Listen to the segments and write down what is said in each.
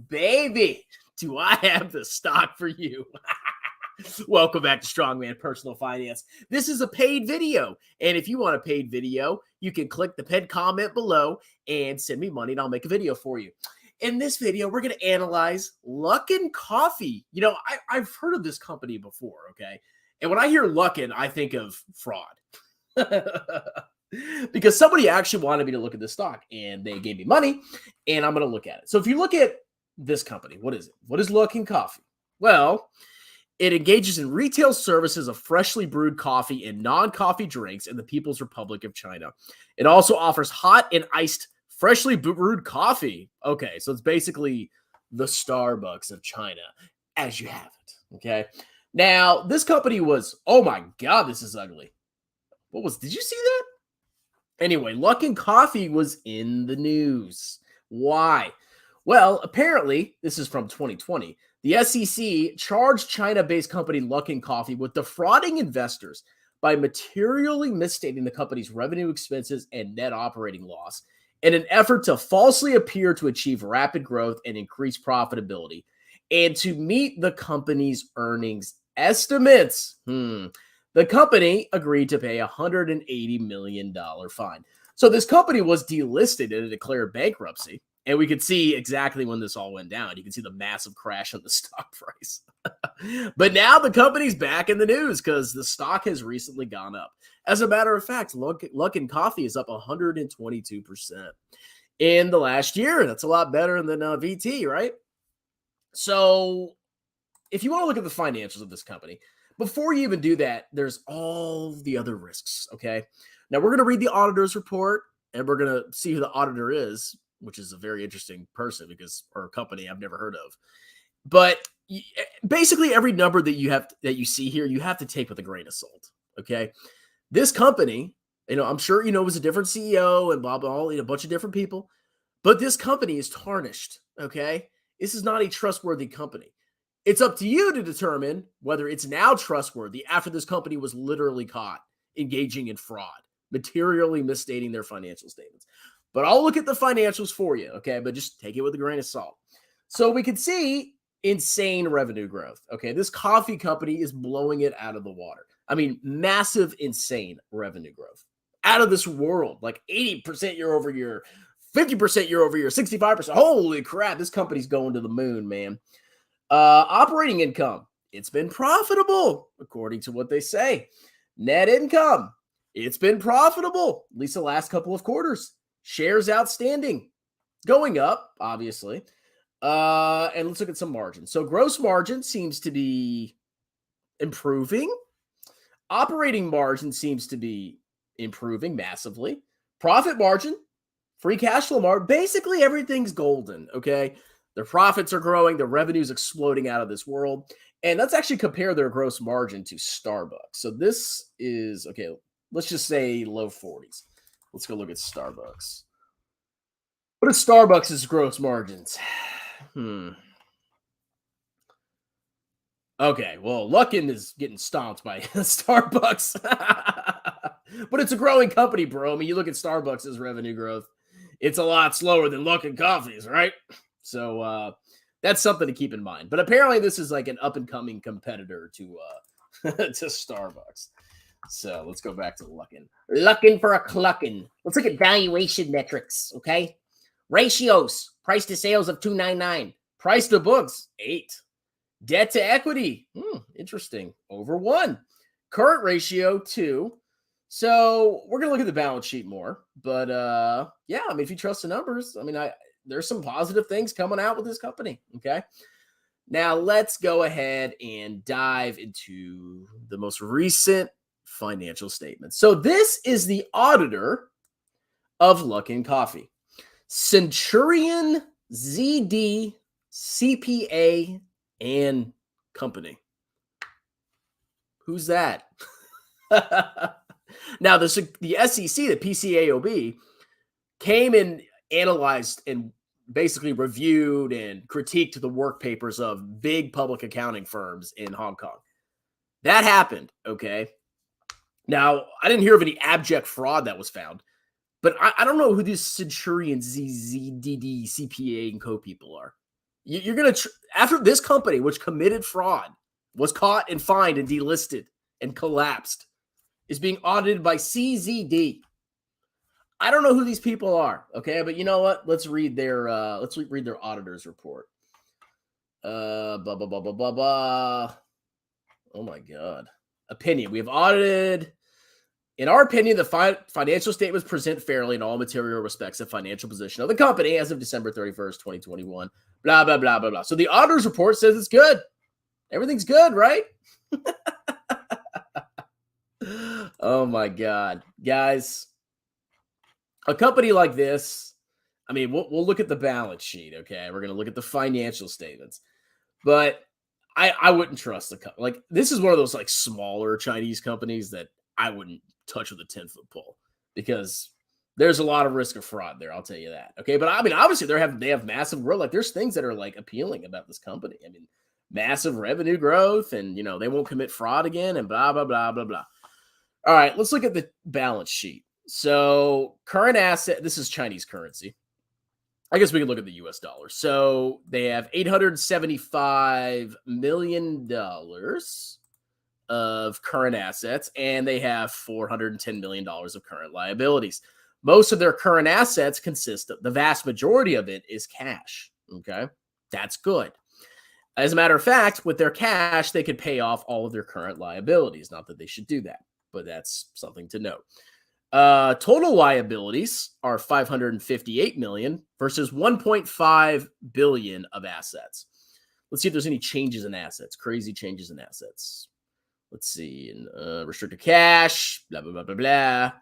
baby, do I have the stock for you. Welcome back to Strongman Personal Finance. This is a paid video, and if you want a paid video, you can click the pinned comment below and send me money, and I'll make a video for you. In this video, we're going to analyze Luckin Coffee. You know, I've heard of this company before, okay? And when I hear Luckin, I think of fraud. Because somebody actually wanted me to look at this stock, and they gave me money, and I'm going to look at it. So if you look at this company, what is it? What is Luckin Coffee? Well, it engages in retail services of freshly brewed coffee and non-coffee drinks in the People's Republic of China. It also offers hot and iced freshly brewed coffee. Okay, so it's basically the Starbucks of China, as you have it, okay? Now, this company was, oh my God, this is ugly. Did you see that? Anyway, Luckin Coffee was in the news. Why? Well, apparently, this is from 2020. The SEC charged China-based company Luckin Coffee with defrauding investors by materially misstating the company's revenue, expenses, and net operating loss in an effort to falsely appear to achieve rapid growth and increase profitability and to meet the company's earnings estimates. The company agreed to pay a $180 million fine. So this company was delisted and declared bankruptcy. And we could see exactly when this all went down. You can see the massive crash on the stock price. But now the company's back in the news because the stock has recently gone up. As a matter of fact, Luckin Coffee is up 122% in the last year. That's a lot better than VT, right? So if you want to look at the financials of this company, before you even do that, there's all the other risks, okay? Now, we're going to read the auditor's report, and we're going to see who the auditor is, which is a very interesting person or a company I've never heard of. But basically, every number that you see here, you have to take with a grain of salt, okay? This company, I'm sure, it was a different CEO and blah, blah, a bunch of different people. But this company is tarnished, okay? This is not a trustworthy company. It's up to you to determine whether it's now trustworthy after this company was literally caught engaging in fraud, materially misstating their financial statements. But I'll look at the financials for you, okay? But just take it with a grain of salt. So we can see insane revenue growth, okay? This coffee company is blowing it out of the water. I mean, massive, insane revenue growth. Out of this world, like 80% year over year, 50% year over year, 65%. Holy crap, this company's going to the moon, man. Operating income, it's been profitable, according to what they say. Net income, it's been profitable, at least the last couple of quarters. Shares outstanding, going up, obviously. And let's look at some margins. So gross margin seems to be improving. Operating margin seems to be improving massively. Profit margin, free cash flow margin, basically everything's golden, okay? Their profits are growing. Their revenue's exploding out of this world. And let's actually compare their gross margin to Starbucks. So this is, okay, let's just say low 40s. Let's go look at Starbucks. What is Starbucks' gross margins? Okay, well, Luckin is getting stomped by Starbucks. But it's a growing company, bro. I mean, you look at Starbucks' revenue growth. It's a lot slower than Luckin Coffee's, right? So that's something to keep in mind. But apparently this is like an up-and-coming competitor to Starbucks. So let's go back to Luckin. Luckin for a cluckin'. Let's look at valuation metrics, okay? Ratios. Price to sales of 2.99. Price to books, 8. Debt to equity, interesting, over 1. Current ratio, 2. So we're going to look at the balance sheet more. But yeah, I mean, if you trust the numbers, I mean, there's some positive things coming out with this company, okay? Now, let's go ahead and dive into the most recent financial statements. So this is the auditor of Luckin Coffee. Centurion ZD CPA and Company. Who's that? Now, the SEC, the PCAOB, came and analyzed and basically reviewed and critiqued the work papers of big public accounting firms in Hong Kong. That happened, okay? Now, I didn't hear of any abject fraud that was found, but I don't know who these Centurion ZZDD CPA and Co people are. You're going to, after this company, which committed fraud, was caught and fined and delisted and collapsed, is being audited by CZD. I don't know who these people are, okay? But you know what? Let's read their auditor's report. Blah, blah, blah, blah, blah, blah. Oh my God. Opinion. We have audited. In our opinion, the financial statements present fairly in all material respects the financial position of the company as of December 31st, 2021. Blah, blah, blah, blah, blah. So the auditor's report says it's good. Everything's good, right? Oh my God. Guys, a company like this, I mean, we'll look at the balance sheet, okay? We're going to look at the financial statements. But I wouldn't trust the company. Like, this is one of those like smaller Chinese companies that I wouldn't touch with a 10-foot pole because there's a lot of risk of fraud there. I'll tell you that. Okay. But I mean, obviously they have massive growth. Like, there's things that are like appealing about this company. I mean, massive revenue growth and, they won't commit fraud again and blah, blah, blah, blah, blah. All right. Let's look at the balance sheet. So current asset, this is Chinese currency. I guess we could look at the US dollar. So they have $875 million of current assets, and they have $410 million of current liabilities. Most of their current assets consist of, the vast majority of it is cash. Okay. That's good. As a matter of fact, with their cash, they could pay off all of their current liabilities. Not that they should do that, but that's something to note. Total liabilities are $558 million versus $1.5 billion of assets. Let's see if there's any changes in assets. Crazy changes in assets. Let's see. Restricted cash, blah, blah, blah, blah, blah.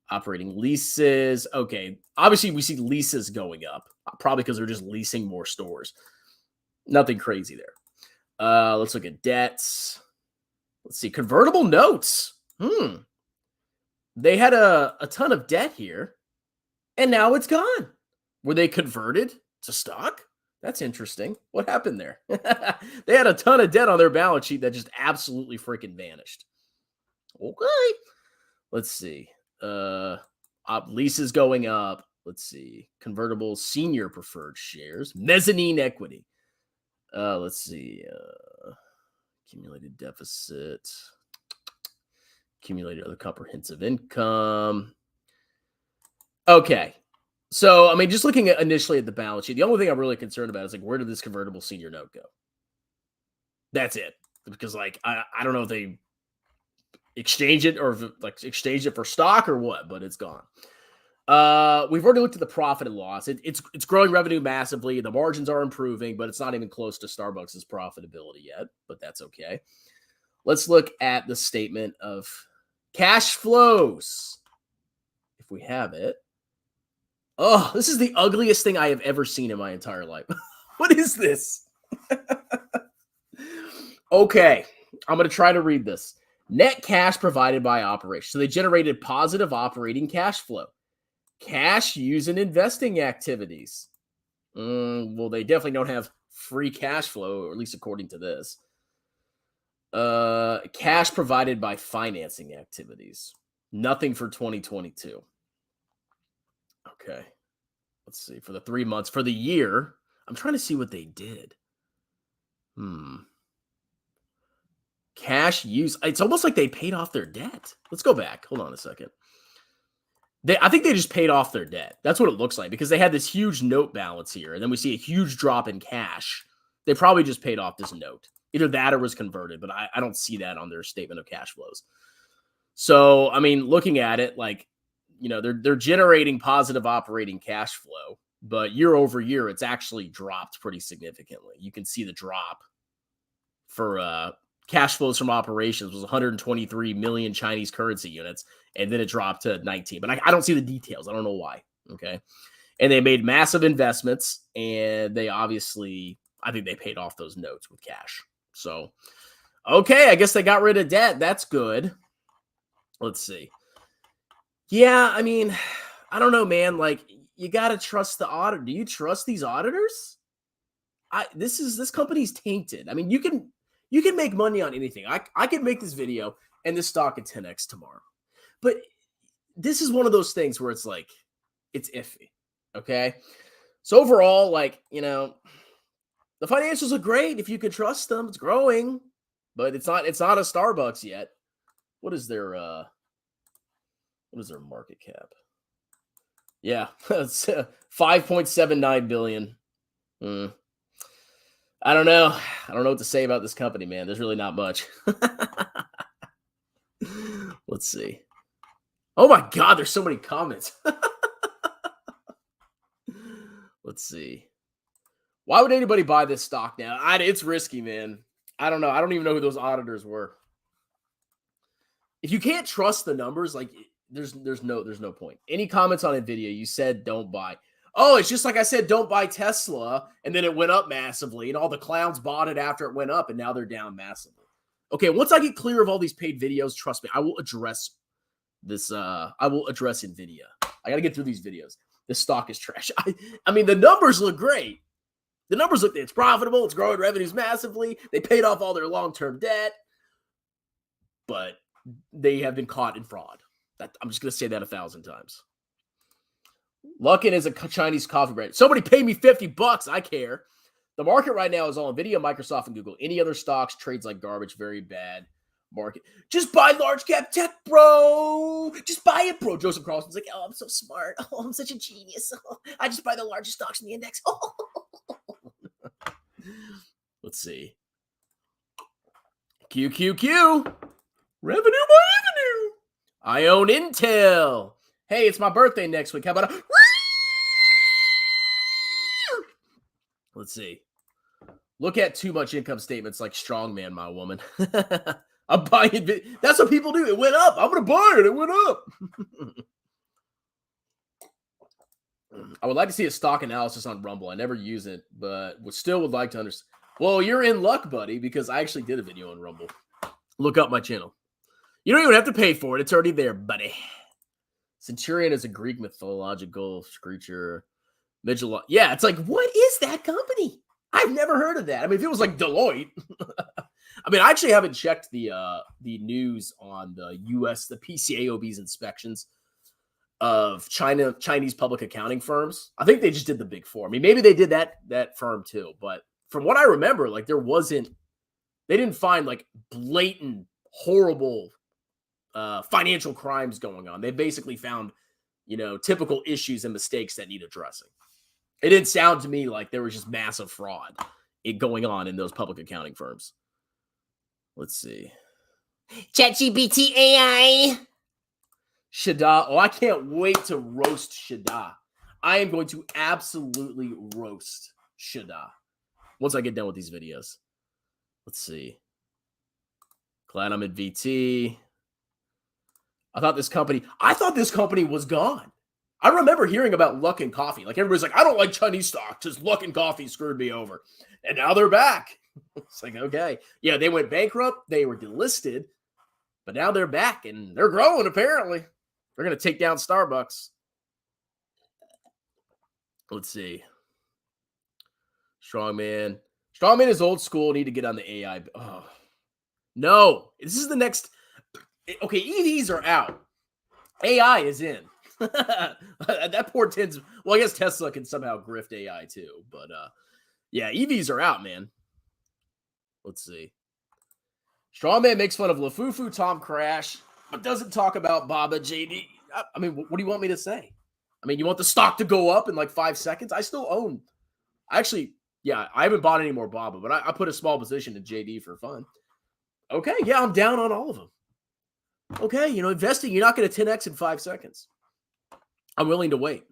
Operating leases. Okay. Obviously, we see leases going up, probably because they're just leasing more stores. Nothing crazy there. Let's look at debts. Let's see. Convertible notes. They had a ton of debt here, and now it's gone. Were they converted to stock? That's interesting. What happened there? They had a ton of debt on their balance sheet that just absolutely freaking vanished. Okay. Let's see. Leases going up. Let's see. Convertible senior preferred shares. Mezzanine equity. Let's see. Accumulated deficit. Accumulated other comprehensive income. Okay. So, I mean, just looking at initially at the balance sheet, the only thing I'm really concerned about is like, where did this convertible senior note go? That's it. Because like, I don't know if they exchange it or if like exchange it for stock or what, but it's gone. We've already looked at the profit and loss. It's growing revenue massively. The margins are improving, but it's not even close to Starbucks' profitability yet, but that's okay. Let's look at the statement of cash flows. If we have it. Oh, this is the ugliest thing I have ever seen in my entire life. What is this? Okay, I'm going to try to read this. Net cash provided by operations. So they generated positive operating cash flow. Cash used in investing activities. Well, they definitely don't have free cash flow, or at least according to this. Cash provided by financing activities. Nothing for 2022. Okay. Let's see. For the 3 months. For the year, I'm trying to see what they did. Cash use. It's almost like they paid off their debt. Let's go back. Hold on a second. I think they just paid off their debt. That's what it looks like because they had this huge note balance here. And then we see a huge drop in cash. They probably just paid off this note. Either that or was converted, but I don't see that on their statement of cash flows. So, I mean, looking at it, like, they're generating positive operating cash flow, but year over year, it's actually dropped pretty significantly. You can see the drop for cash flows from operations was 123 million Chinese currency units, and then it dropped to 19. But I don't see the details. I don't know why. Okay. And they made massive investments, and they obviously, I think they paid off those notes with cash. So, okay, I guess they got rid of debt. That's good. Let's see. Yeah, I mean, I don't know, man. Like, you got to trust the auditor. Do you trust these auditors? This company's tainted. I mean, you can make money on anything. I could make this video and this stock at 10x tomorrow. But this is one of those things where it's like, it's iffy. Okay. So overall, like, the The financials are great if you can trust them. It's growing, but it's not a Starbucks yet. What is their market cap? Yeah, it's 5.79 billion. I don't know. I don't know what to say about this company, man. There's really not much. Let's see. Oh my God, there's so many comments. Let's see. Why would anybody buy this stock now? It's risky, man. I don't know. I don't even know who those auditors were. If you can't trust the numbers, like there's no point. Any comments on Nvidia? You said don't buy. Oh, it's just like I said, don't buy Tesla, and then it went up massively, and all the clowns bought it after it went up, and now they're down massively. Okay, once I get clear of all these paid videos, trust me, I will address this. I will address Nvidia. I got to get through these videos. This stock is trash. I mean, the numbers look great. The numbers look, it's profitable. It's growing revenues massively. They paid off all their long-term debt, but they have been caught in fraud. I'm just going to say that 1,000 times. Luckin is a Chinese coffee brand. Somebody pay me $50. I care. The market right now is all Nvidia, Microsoft, and Google. Any other stocks trades like garbage. Very bad market. Just buy large cap tech, bro. Just buy it, bro. Joseph Carlson's like, oh, I'm so smart. Oh, I'm such a genius. Oh, I just buy the largest stocks in the index. Oh. Let's see. QQQ. Revenue by revenue. I own Intel. Hey, it's my birthday next week. How about a... Let's see. Look at too much income statements like strongman, my woman. I'm buying it. That's what people do. It went up. I'm going to buy it. It went up. I would like to see a stock analysis on Rumble. I never use it, but still would like to understand. Well, you're in luck, buddy, because I actually did a video on Rumble. Look up my channel. You don't even have to pay for it. It's already there, buddy. Centurion is a Greek mythological creature. Yeah, it's like, what is that company? I've never heard of that. I mean, if it was like Deloitte. I mean, I actually haven't checked the news on the U.S., the PCAOB's inspections of Chinese public accounting firms. I think they just did the Big Four. I mean, maybe they did that firm too. But from what I remember, like they didn't find like blatant, horrible financial crimes going on. They basically found, typical issues and mistakes that need addressing. It didn't sound to me like there was just massive fraud going on in those public accounting firms. Let's see. ChatGPT AI. Shada. Oh, I can't wait to roast Shada. I am going to absolutely roast Shada once I get done with these videos. Let's see. Glad I'm at VT. I thought this company was gone. I remember hearing about Luckin Coffee. Like everybody's like, I don't like Chinese stock. Just Luckin Coffee screwed me over. And now they're back. It's like, okay. Yeah, they went bankrupt. They were delisted. But now they're back and they're growing apparently. They're going to take down Starbucks. Let's see. Strongman. Strongman is old school. Need to get on the AI. Oh. No. This is the next. Okay, EVs are out. AI is in. That portends. Well, I guess Tesla can somehow grift AI too. But yeah, EVs are out, man. Let's see. Strongman makes fun of Lefebvre, Tom Crash, but doesn't talk about Baba JD. I mean, what do you want me to say? I mean, you want the stock to go up in like 5 seconds? I still own. Actually, yeah, I haven't bought any more Baba, but I put a small position in JD for fun. Okay, yeah, I'm down on all of them. Okay, investing, you're not going to 10x in 5 seconds. I'm willing to wait.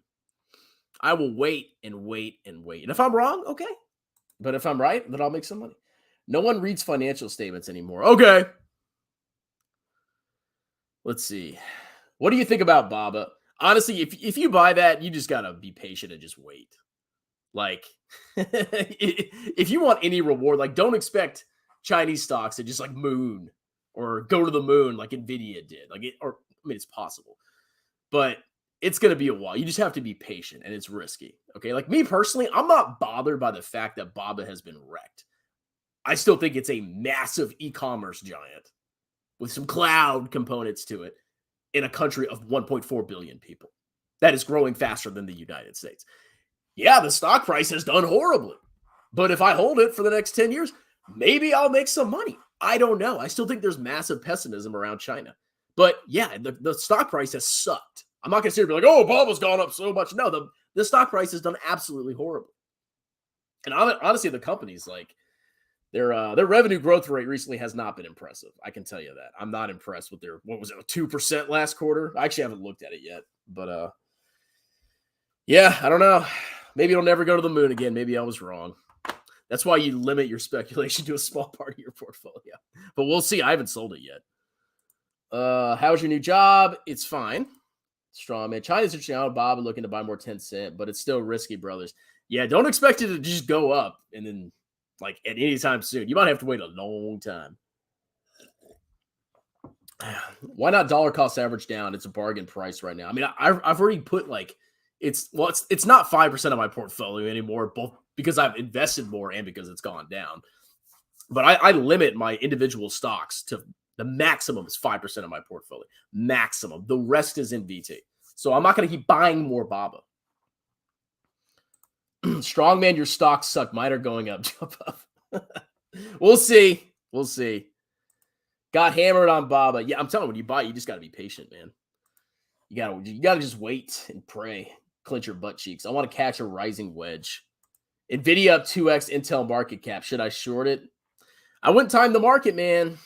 I will wait and wait and wait. And if I'm wrong, okay. But if I'm right, then I'll make some money. No one reads financial statements anymore. Okay. Let's see. What do you think about Baba? Honestly, if you buy that, you just got to be patient and just wait. Like, if you want any reward, like don't expect Chinese stocks to just like moon or go to the moon like Nvidia did. It's possible. But it's going to be a while. You just have to be patient, and it's risky. Okay, like me personally, I'm not bothered by the fact that Baba has been wrecked. I still think it's a massive e-commerce giant with some cloud components to it in a country of 1.4 billion people that is growing faster than the United States. Yeah, the stock price has done horribly. But if I hold it for the next 10 years, maybe I'll make some money. I don't know. I still think there's massive pessimism around China. But yeah, the stock price has sucked. I'm not going to sit here and be like, oh, Baba's gone up so much. No, the stock price has done absolutely horrible. And honestly, the companies, like, their revenue growth rate recently has not been impressive. I can tell you that. I'm not impressed with their, what was it, 2% last quarter? I actually haven't looked at it yet. But yeah, I don't know. Maybe it'll never go to the moon again. Maybe I was wrong. That's why you limit your speculation to a small part of your portfolio. But we'll see. I haven't sold it yet. How's your new job? It's fine. Strong man. China's interesting out. Bob looking to buy more 10 cent, but it's still risky, brothers. Yeah, don't expect it to just go up and then like at any time soon. You might have to wait a long time. Why not dollar cost average down? It's a bargain price right now. I mean, I've already put like it's not 5% of my portfolio anymore, both because I've invested more and because it's gone down. But I limit my individual stocks to the maximum is 5% of my portfolio. Maximum. The rest is in VT. So I'm not going to keep buying more BABA. Strongman, your stocks suck. Mine are going up. Jump up. We'll see. We'll see. Got hammered on BABA. Yeah, I'm telling you, when you buy, you just got to be patient, man. You gotta just wait and pray. Clench your butt cheeks. I want to catch a rising wedge. Nvidia up 2x Intel market cap. Should I short it? I wouldn't time the market, man.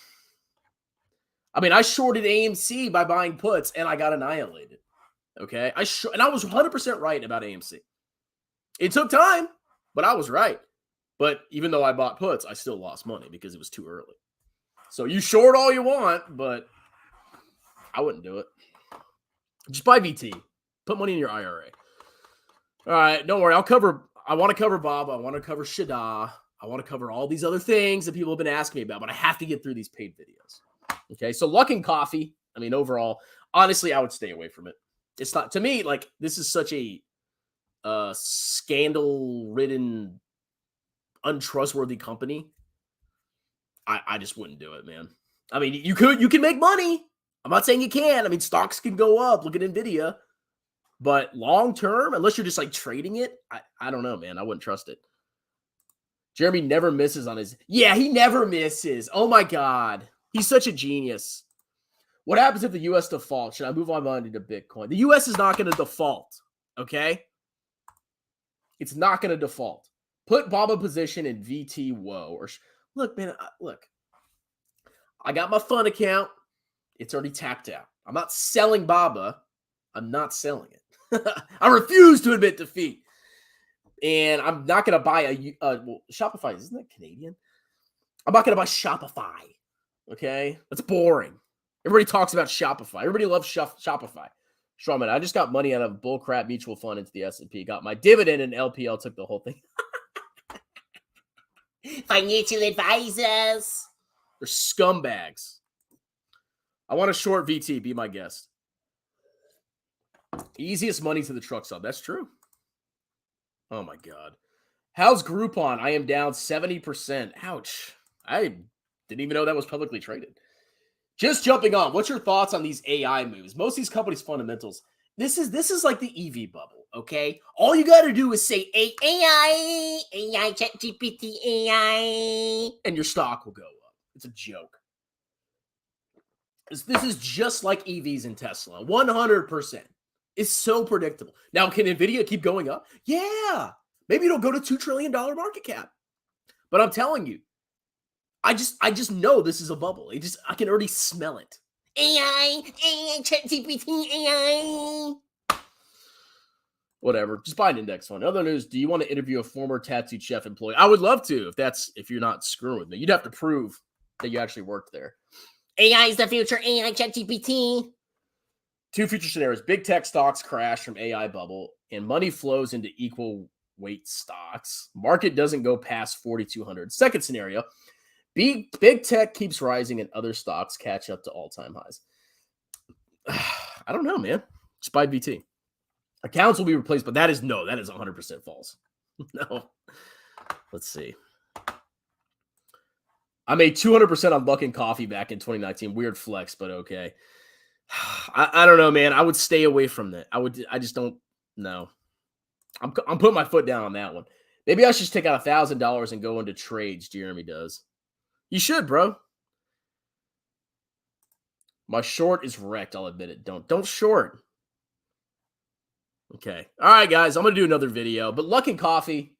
I mean, I shorted AMC by buying puts, and I got annihilated. Okay? And I was 100% right about AMC. It took time, but I was right. But even though I bought puts, I still lost money because it was too early. So you short all you want, but I wouldn't do it. Just buy VT. Put money in your IRA. All right, don't worry. I want to cover Bob. I want to cover Shada. I want to cover all these other things that people have been asking me about, but I have to get through these paid videos. Okay, so Luckin Coffee, I mean, overall, honestly, I would stay away from it. It's not, to me, like, this is such a scandal-ridden, untrustworthy company. I just wouldn't do it, man. I mean, you can make money. I'm not saying you can. I mean, stocks can go up. Look at Nvidia. But long-term, unless you're just, like, trading it, I don't know, man. I wouldn't trust it. Jeremy never misses on his... Yeah, he never misses. Oh, my God. He's such a genius. What happens if the U.S. defaults? Should I move my money to Bitcoin? The U.S. is not going to default, okay? It's not going to default. Put Baba position in VT Whoa. Or look, man, look. I got my fund account. It's already tapped out. I'm not selling Baba. I'm not selling it. I refuse to admit defeat. And I'm not going to buy well, Shopify. Isn't that Canadian? I'm not going to buy Shopify. Okay? That's boring. Everybody talks about Shopify. Everybody loves Shopify. Strongman, I just got money out of bullcrap mutual fund into the S&P. Got my dividend and LPL took the whole thing. Financial advisors. They're scumbags. I want a short VT. Be my guest. Easiest money to the truck sub. That's true. Oh, my God. How's Groupon? I am down 70%. Ouch. I didn't even know that was publicly traded. Just jumping on. What's your thoughts on these AI moves? Most of these companies' fundamentals. This is like the EV bubble, okay? All you got to do is say AI, ChatGPT, AI, and your stock will go up. It's a joke. This is just like EVs in Tesla. 100%. It's so predictable. Now, can NVIDIA keep going up? Yeah. Maybe it'll go to $2 trillion market cap. But I'm telling you, I just know this is a bubble. I can already smell it. AI, ChatGPT, AI. Whatever. Just buy an index fund. Other news, do you want to interview a former tattooed chef employee? I would love to if you're not screwing with me. You'd have to prove that you actually worked there. AI is the future. AI, ChatGPT. Two future scenarios. Big tech stocks crash from AI bubble and money flows into equal weight stocks. Market doesn't go past 4,200. Second scenario. Big tech keeps rising and other stocks catch up to all-time highs. I don't know, man. Just buy VT. Accounts will be replaced, but that is 100% false. No. Let's see. I made 200% on Luckin Coffee back in 2019. Weird flex, but okay. I don't know, man. I would stay away from that. I just don't know. I'm putting my foot down on that one. Maybe I should just take out $1,000 and go into trades. Jeremy does. You should, bro. My short is wrecked. I'll admit it. Don't short. Okay. All right, guys. I'm going to do another video. But Luckin Coffee,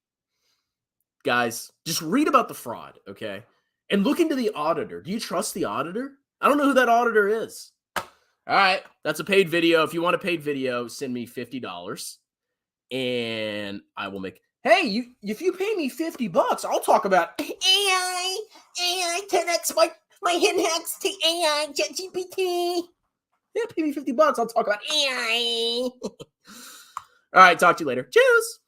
guys, just read about the fraud, okay? And look into the auditor. Do you trust the auditor? I don't know who that auditor is. All right. That's a paid video. If you want a paid video, send me $50. And I will make... Hey, if you pay me $50, I'll talk about AI 10x my hidden hacks to AI, ChatGPT. Yeah, pay me $50. I'll talk about AI. All right, talk to you later. Cheers.